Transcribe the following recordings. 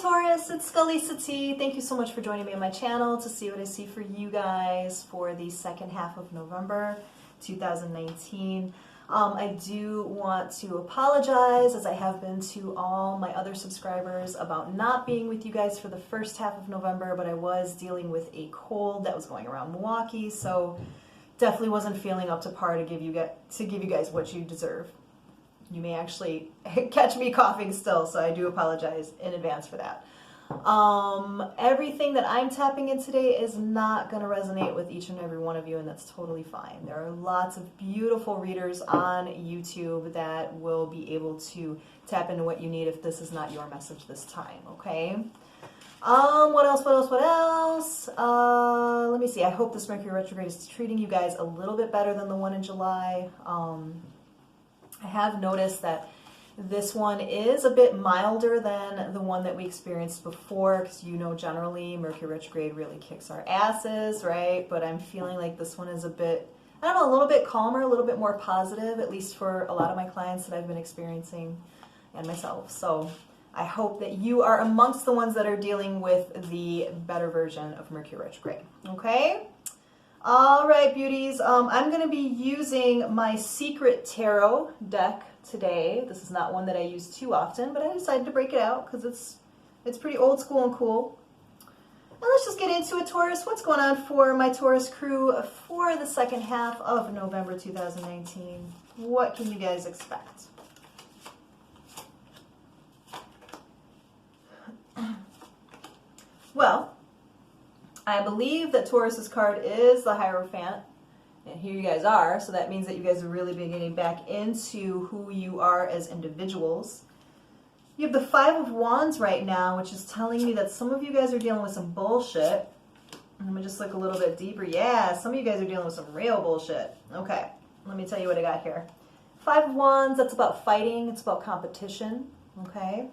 Taurus, it's Lisa T. Thank you so much for joining me on my channel to see what I see for you guys for the second half of November 2019. I do want to apologize, as I have been to all my other subscribers, about not being with you guys for the first half of November, but I was dealing with a cold that was going around Milwaukee, so definitely wasn't feeling up to par to give you guys what you deserve. You may actually catch me coughing still, so I do apologize in advance for that. Everything that I'm tapping in today is not going to resonate with each and every one of you, and that's totally fine. There are lots of beautiful readers on YouTube that will be able to tap into what you need if this is not your message this time, okay? What else? Let me see. I hope this Mercury retrograde is treating you guys a little bit better than the one in July. I have noticed that this one is a bit milder than the one that we experienced before, because you know generally Mercury retrograde really kicks our asses, right? But I'm feeling like this one is a bit, I don't know, a little bit calmer, a little bit more positive, at least for a lot of my clients that I've been experiencing and myself. So I hope that you are amongst the ones that are dealing with the better version of Mercury retrograde, okay? All right, beauties. I'm going to be using my Secret Tarot deck today. This is not one that I use too often, but I decided to break it out because it's pretty old school and cool. And let's just get into it, Taurus. What's going on for my Taurus crew for the second half of November 2019? What can you guys expect? Well, I believe that Taurus's card is the Hierophant, and here you guys are, so that means that you guys are really getting back into who you are as individuals. You have the Five of Wands right now, which is telling me that some of you guys are dealing with some bullshit. Let me just look a little bit deeper. Yeah, some of you guys are dealing with some real bullshit. Okay, let me tell you what I got here. Five of Wands, that's about fighting, it's about competition, okay?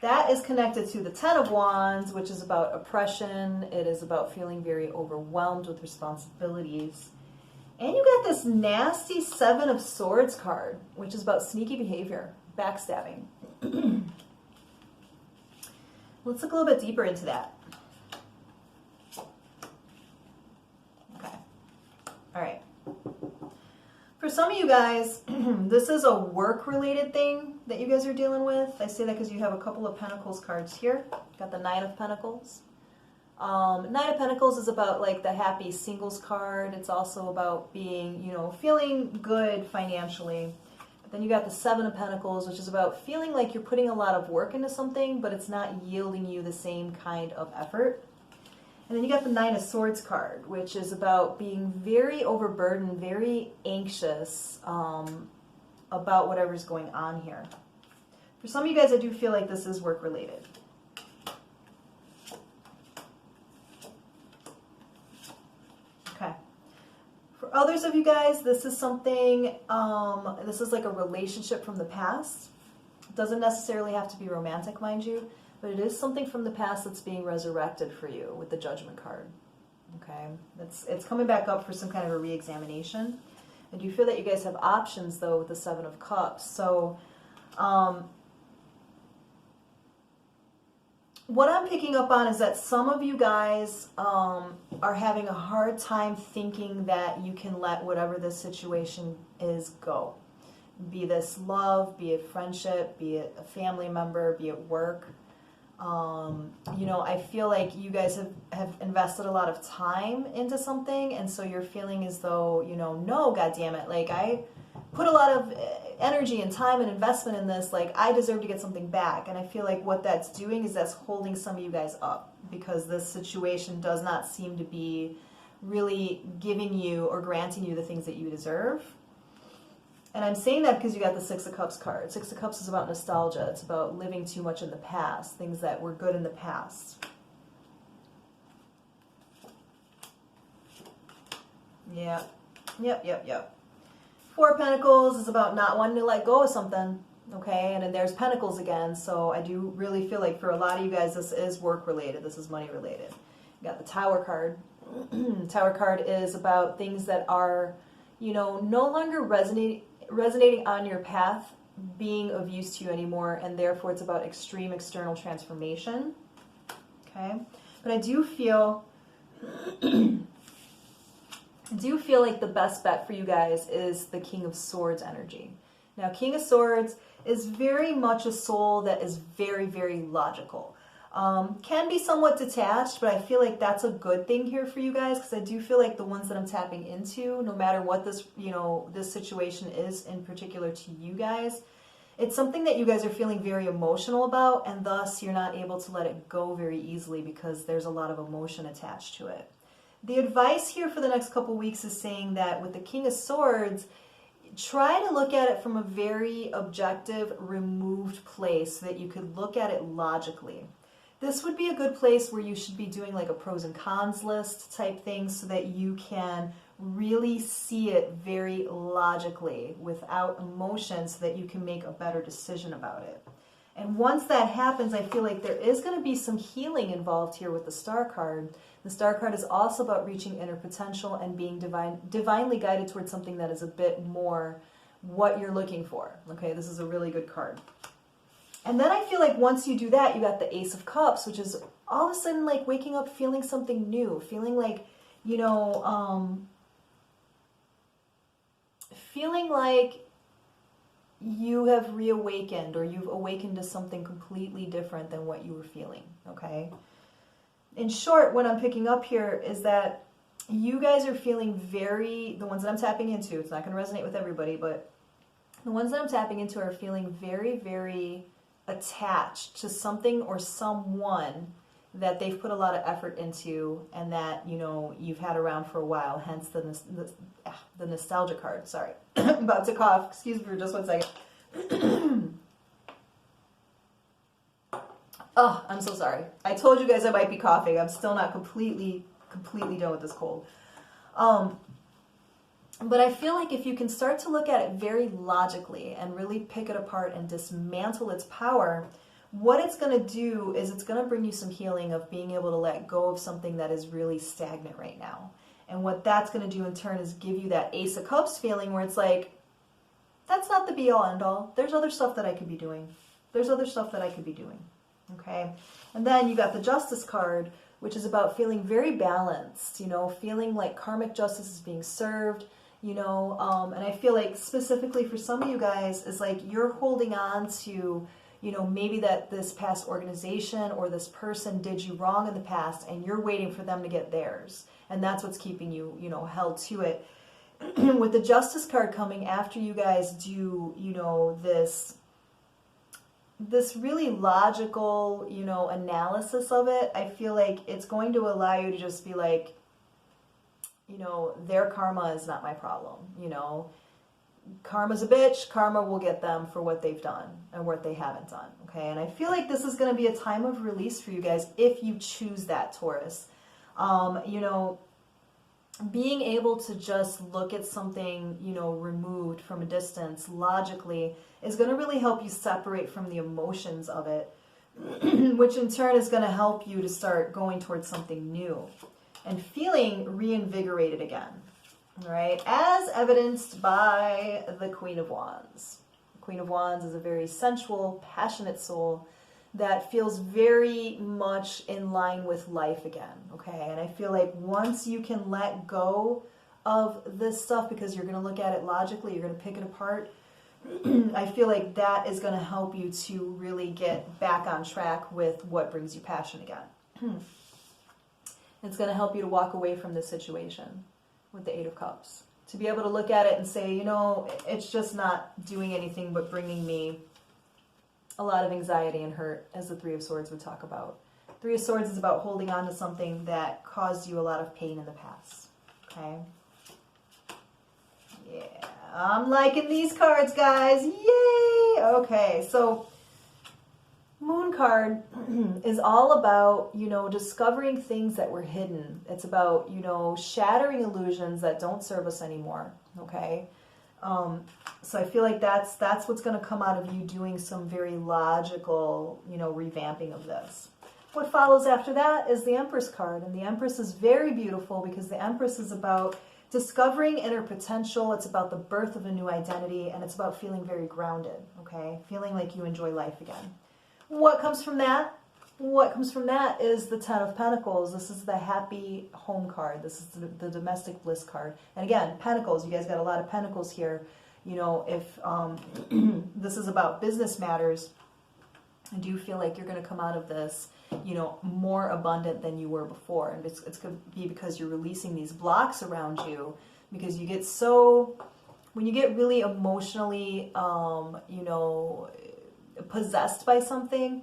That is connected to the Ten of Wands, which is about oppression. It is about feeling very overwhelmed with responsibilities. And you got this nasty Seven of Swords card, which is about sneaky behavior, backstabbing. Let's look a little bit deeper into that. Okay. All right. For some of you guys, this is a work-related thing that you guys are dealing with. I say that because you have a couple of Pentacles cards here. Got the Nine of Pentacles. Nine of Pentacles is about like the happy singles card. It's also about being, you know, feeling good financially. But then you got the Seven of Pentacles, which is about feeling like you're putting a lot of work into something, but it's not yielding you the same kind of effort. And then you got the Nine of Swords card, which is about being very overburdened, very anxious about whatever's going on here. For some of you guys, I do feel like this is work-related. Okay. For others of you guys, this is something, this is like a relationship from the past. It doesn't necessarily have to be romantic, mind you. But it is something from the past that's being resurrected for you with the Judgment card. Okay? It's coming back up for some kind of a re-examination. I do feel that you guys have options, though, with the Seven of Cups. So, what I'm picking up on is that some of you guys are having a hard time thinking that you can let whatever this situation is go. Be this love, be it friendship, be it a family member, be it work. You know, I feel like you guys have invested a lot of time into something, and so you're feeling as though, you know, no, goddammit, like I put a lot of energy and time and investment in this, like I deserve to get something back. And I feel like what that's doing is that's holding some of you guys up, because this situation does not seem to be really giving you or granting you the things that you deserve. And I'm saying that because you got the Six of Cups card. Six of Cups is about nostalgia. It's about living too much in the past, things that were good in the past. Yeah. Yep. Four of Pentacles is about not wanting to let go of something, okay? And then there's Pentacles again, so I do really feel like for a lot of you guys, this is work-related. This is money-related. You got the Tower card. Tower card is about things that are, you know, no longer resonating on your path being of use to you anymore, and therefore it's about extreme external transformation. Okay, but I do feel like the best bet for you guys is the King of Swords energy. Now, King of Swords is very much a soul that is very, very logical. Can be somewhat detached, but I feel like that's a good thing here for you guys, because I do feel like the ones that I'm tapping into, no matter what this, this situation is in particular to you guys, it's something that you guys are feeling very emotional about, and thus you're not able to let it go very easily because there's a lot of emotion attached to it. The advice here for the next couple weeks is saying that with the King of Swords, try to look at it from a very objective, removed place so that you could look at it logically. This would be a good place where you should be doing like a pros and cons list type thing so that you can really see it very logically without emotion so that you can make a better decision about it. And once that happens, I feel like there is going to be some healing involved here with the Star card. The Star card is also about reaching inner potential and being divinely guided towards something that is a bit more what you're looking for. Okay, this is a really good card. And then I feel like once you do that, you got the Ace of Cups, which is all of a sudden like waking up feeling something new, feeling like, feeling like you have reawakened, or you've awakened to something completely different than what you were feeling, okay? In short, what I'm picking up here is that you guys are feeling the ones that I'm tapping into, it's not going to resonate with everybody, but the ones that I'm tapping into are feeling very, very attached to something or someone that they've put a lot of effort into and that, you've had around for a while, hence the nostalgia card. Sorry. I'm about to cough. Excuse me for just 1 second. Oh, I'm so sorry. I told you guys I might be coughing. I'm still not completely done with this cold. But I feel like if you can start to look at it very logically and really pick it apart and dismantle its power, what it's going to do is it's going to bring you some healing of being able to let go of something that is really stagnant right now. And what that's going to do in turn is give you that Ace of Cups feeling where it's like, that's not the be-all, end-all. There's other stuff that I could be doing. There's other stuff that I could be doing. Okay? And then you got the Justice card, which is about feeling very balanced, feeling like karmic justice is being served, and I feel like specifically for some of you guys is like you're holding on to, maybe that this past organization or this person did you wrong in the past and you're waiting for them to get theirs. And that's what's keeping you, held to it. With the Justice card coming after you guys do, this really logical, analysis of it, I feel like it's going to allow you to just be like, their karma is not my problem, Karma's a bitch. Karma will get them for what they've done and what they haven't done, okay? And I feel like this is going to be a time of release for you guys if you choose that, Taurus. Being able to just look at something, removed from a distance logically is going to really help you separate from the emotions of it, which in turn is going to help you to start going towards something new and feeling reinvigorated again, all right? As evidenced by the Queen of Wands. The Queen of Wands is a very sensual, passionate soul that feels very much in line with life again, okay? And I feel like once you can let go of this stuff, because you're going to look at it logically, you're going to pick it apart, I feel like that is going to help you to really get back on track with what brings you passion again. It's going to help you to walk away from this situation with the Eight of Cups. To be able to look at it and say, it's just not doing anything but bringing me a lot of anxiety and hurt, as the Three of Swords would talk about. Three of Swords is about holding on to something that caused you a lot of pain in the past. Okay? Yeah, I'm liking these cards, guys. Yay! Okay, so Moon card is all about, discovering things that were hidden. It's about, shattering illusions that don't serve us anymore. Okay? So I feel like that's what's going to come out of you doing some very logical, revamping of this. What follows after that is the Empress card. And the Empress is very beautiful because the Empress is about discovering inner potential. It's about the birth of a new identity, and it's about feeling very grounded, okay? Feeling like you enjoy life again. What comes from that? What comes from that is the Ten of Pentacles. This is the happy home card. This is the domestic bliss card. And again, Pentacles, you guys got a lot of Pentacles here. You know, if this is about business matters, I do feel like you're going to come out of this, you know, more abundant than you were before. And it's going to be because you're releasing these blocks around you, because you get so, when you get really emotionally, you know, possessed by something,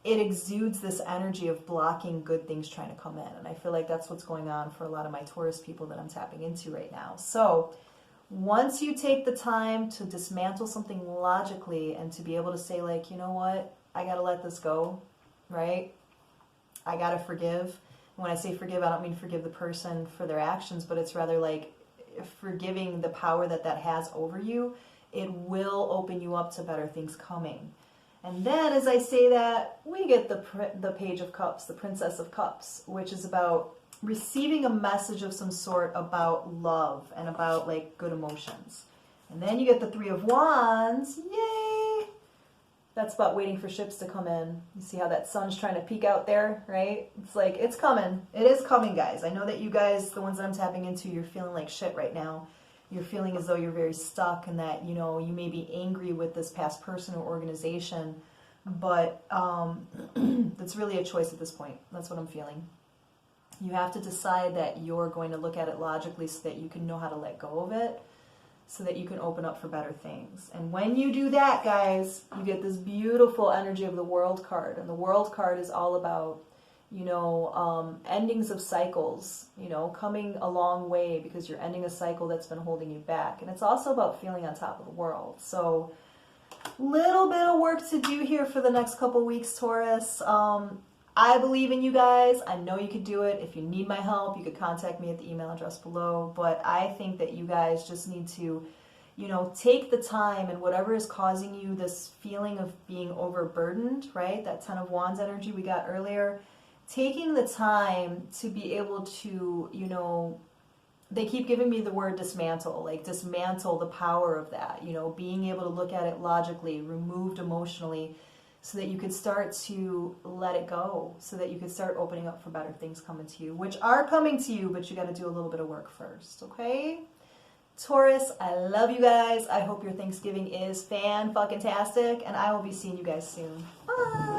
it exudes this energy of blocking good things trying to come in. And I feel like that's what's going on for a lot of my Taurus people that I'm tapping into right now. So once you take the time to dismantle something logically and to be able to say, like, you know what, I got to let this go, right? I got to forgive. And when I say forgive, I don't mean forgive the person for their actions, but it's rather like forgiving the power that that has over you. It will open you up to better things coming. And then as I say that, we get the Page of Cups, the Princess of Cups, which is about receiving a message of some sort about love and about like good emotions. And then you get the Three of Wands. Yay! That's about waiting for ships to come in. You see how that sun's trying to peek out there, right? It's like, it's coming. It is coming, guys. I know that you guys, the ones that I'm tapping into, you're feeling like shit right now. You're feeling as though you're very stuck and that, you know, you may be angry with this past person or organization, but that's really a choice at this point. That's what I'm feeling. You have to decide that you're going to look at it logically so that you can know how to let go of it, so that you can open up for better things. And when you do that, guys, you get this beautiful energy of the World card. And the World card is all about, you know, endings of cycles, you know, coming a long way because you're ending a cycle that's been holding you back. And it's also about feeling on top of the world. So little bit of work to do here for the next couple weeks, Taurus. I believe in you guys. I know you could do it. If you need my help, you could contact me at the email address below. But I think that you guys just need to, you know, take the time, and whatever is causing you this feeling of being overburdened, right? That Ten of Wands energy we got earlier. Taking the time to be able to, you know, they keep giving me the word dismantle, like dismantle the power of that, you know, being able to look at it logically, removed emotionally, so that you could start to let it go, so that you could start opening up for better things coming to you, which are coming to you, but you got to do a little bit of work first, okay? Taurus, I love you guys. I hope your Thanksgiving is fan-fucking-tastic, and I will be seeing you guys soon. Bye!